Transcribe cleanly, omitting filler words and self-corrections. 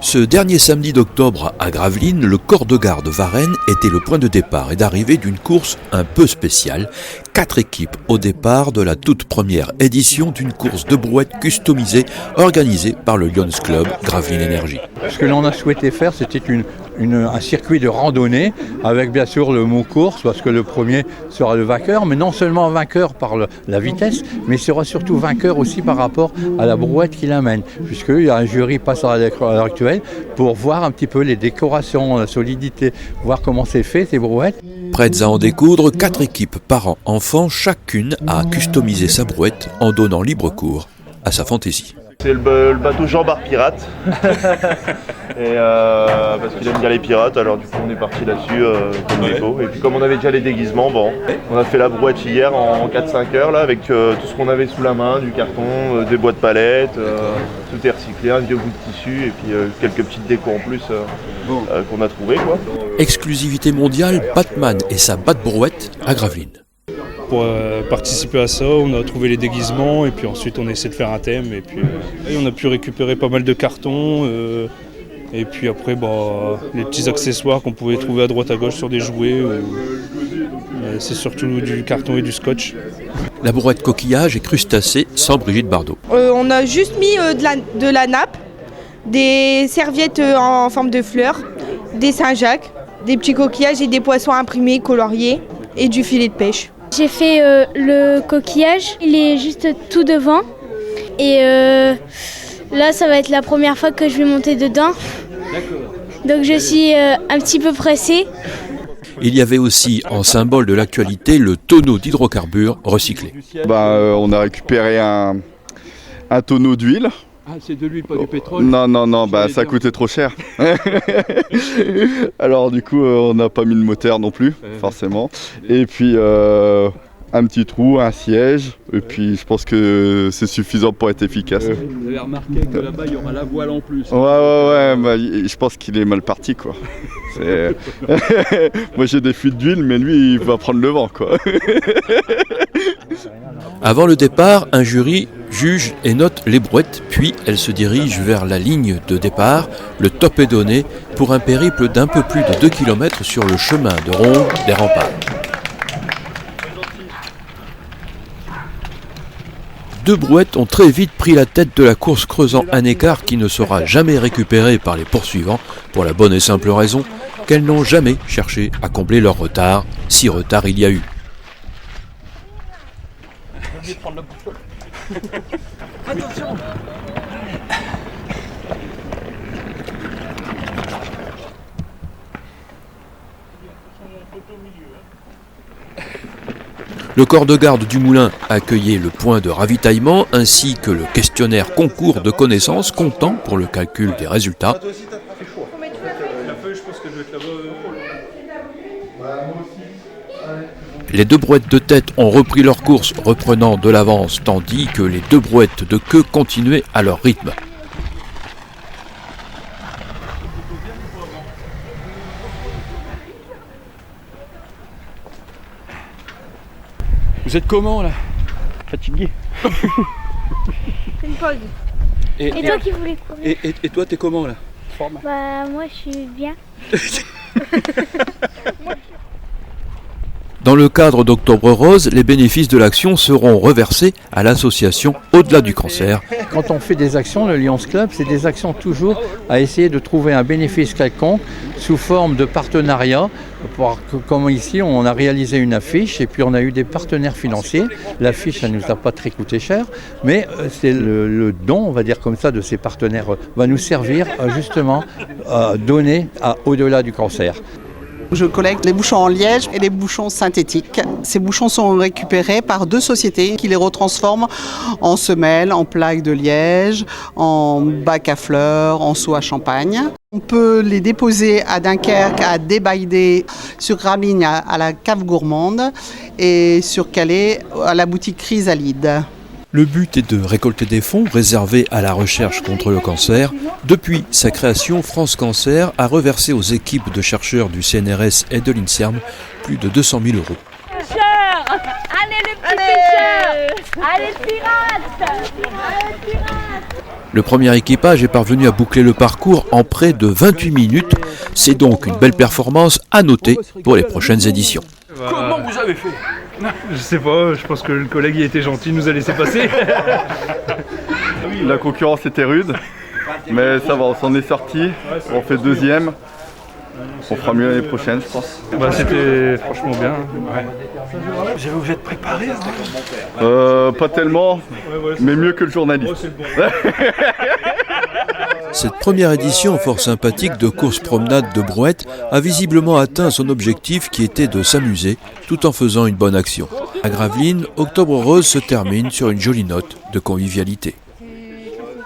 Ce dernier samedi d'octobre à Gravelines, le corps de garde Varennes était le point de départ et d'arrivée d'une course un peu spéciale. 4 équipes au départ de la toute première édition d'une course de brouette customisée organisée par le Lions Club Gravelines Énergie. Ce que l'on a souhaité faire, c'était un circuit de randonnée avec bien sûr le mot course parce que le premier sera le vainqueur, mais non seulement vainqueur par la vitesse, mais sera surtout vainqueur aussi par rapport à la brouette qu'il amène, puisqu'il y a un jury passant à l'heure actuelle pour voir un petit peu les décorations, la solidité, voir comment c'est fait ces brouettes. Prêtes à en découdre, 4 équipes parents-enfants, chacune a customisé sa brouette en donnant libre cours à sa fantaisie. C'est le bateau Jean-Bar Pirate, et parce qu'il aime bien les pirates, alors du coup on est parti là-dessus comme il faut. Et puis comme on avait déjà les déguisements, on a fait la brouette hier en 4-5 heures là, avec tout ce qu'on avait sous la main, du carton, des boîtes palettes, tout est recyclé, un vieux bout de tissu et puis quelques petites décos en plus qu'on a trouvé quoi. Exclusivité mondiale, Batman et sa batte-brouette à Gravelines. Pour participer à ça, on a trouvé les déguisements et puis ensuite on a essayé de faire un thème et puis on a pu récupérer pas mal de cartons et puis après les petits accessoires qu'on pouvait trouver à droite à gauche sur des jouets. C'est surtout du carton et du scotch. La brouette coquillage et crustacés sans Brigitte Bardot. On a juste mis de la nappe, des serviettes en forme de fleurs, des Saint-Jacques, des petits coquillages et des poissons imprimés, coloriés et du filet de pêche. J'ai fait le coquillage, il est juste tout devant et là ça va être la première fois que je vais monter dedans. Donc je suis un petit peu pressée. Il y avait aussi en symbole de l'actualité le tonneau d'hydrocarbures recyclé. On a récupéré un tonneau d'huile. Ah, c'est de l'huile, pas du pétrole? Non, ça coûtait trop cher. Alors du coup, on n'a pas mis le moteur non plus, forcément. Et puis un petit trou, un siège, et puis je pense que c'est suffisant pour être efficace. Vous avez remarqué que là-bas, il y aura la voile en plus. Ouais, je pense qu'il est mal parti, quoi. Moi j'ai des fuites d'huile, mais lui, il va prendre le vent, quoi. Avant le départ, un jury juge et note les brouettes, puis elle se dirige vers la ligne de départ. Le top est donné pour un périple d'un peu plus de 2 km sur le chemin de ronde des remparts. Deux brouettes ont très vite pris la tête de la course, creusant un écart qui ne sera jamais récupéré par les poursuivants, pour la bonne et simple raison qu'elles n'ont jamais cherché à combler leur retard, si retard il y a eu. Attention. Le corps de garde du moulin accueillait le point de ravitaillement ainsi que le questionnaire concours de connaissances comptant pour le calcul des résultats. Les 2 brouettes de tête ont repris leur course, reprenant de l'avance, tandis que les 2 brouettes de queue continuaient à leur rythme. Vous êtes comment là? Fatigué? C'est une pause. Et toi qui voulais courir? Et toi, t'es comment là? Moi je suis bien. Dans le cadre d'Octobre Rose, les bénéfices de l'action seront reversés à l'association Au-delà du cancer. Quand on fait des actions, le Lions Club, c'est des actions toujours à essayer de trouver un bénéfice quelconque sous forme de partenariat. Comme ici, on a réalisé une affiche et puis on a eu des partenaires financiers. L'affiche, ça ne nous a pas très coûté cher, mais c'est le don, on va dire comme ça, de ces partenaires va nous servir justement à donner Au-delà du cancer. Je collecte les bouchons en liège et les bouchons synthétiques. Ces bouchons sont récupérés par 2 sociétés qui les retransforment en semelles, en plaques de liège, en bacs à fleurs, en seaux à champagne. On peut les déposer à Dunkerque, à Débaïdé, sur Gravelines à la cave gourmande et sur Calais à la boutique Chrysalide. Le but est de récolter des fonds réservés à la recherche contre le cancer. Depuis sa création, France Cancer a reversé aux équipes de chercheurs du CNRS et de l'INSERM plus de 200 000 €. Allez le petit pêcheur! Allez pirates! Le premier équipage est parvenu à boucler le parcours en près de 28 minutes. C'est donc une belle performance à noter pour les prochaines éditions. Comment vous avez fait? Je sais pas, je pense que le collègue il était gentil, il nous a laissé passer. La concurrence était rude, mais ça va, on s'en est sorti. On fait deuxième. On fera mieux l'année prochaine, je pense. C'était franchement bien. Ouais. Vous êtes préparé hein? Pas tellement, mais mieux que le journaliste. Cette première édition fort sympathique de course-promenade de brouette a visiblement atteint son objectif qui était de s'amuser tout en faisant une bonne action. À Gravelines, Octobre Rose se termine sur une jolie note de convivialité.